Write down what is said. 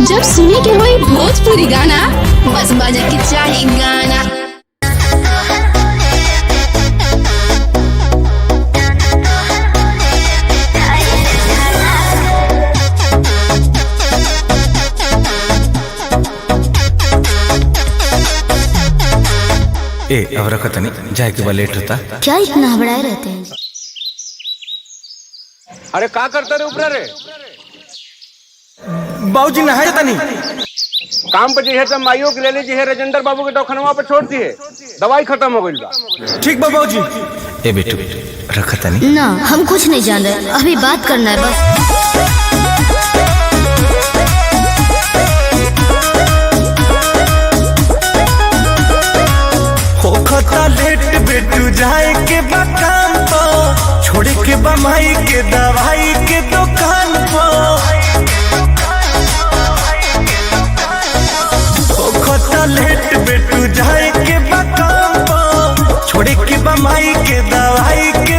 जब सुने के होई भोजपुरी गाना, बस बजे के चाही गाना। ए अब रखत नहीं जाए के बाद लेट होता। क्या इतना हबड़ाए रहते हैं? अरे का करते रे ऊपर रे? बाबूजी नहाए जाता नहीं। काम पे जे है तो माइयो के ले लीजिए, राजेंद्र बाबू के दवाखाना पे छोड़ दिए, दवाई खत्म हो गई बा। ठीक बा बाबूजी। ए बेटू रखत नहीं ना, हम कुछ नहीं जान रहे, अभी बात करना है बस। होखता लेट बेटू जाए के बा काम पो, छोड़े के बा माई के दवाई के दुकान पो। होखता लेट बेटू जाए के बा काम पो, छोड़े के बा माई के दवाई के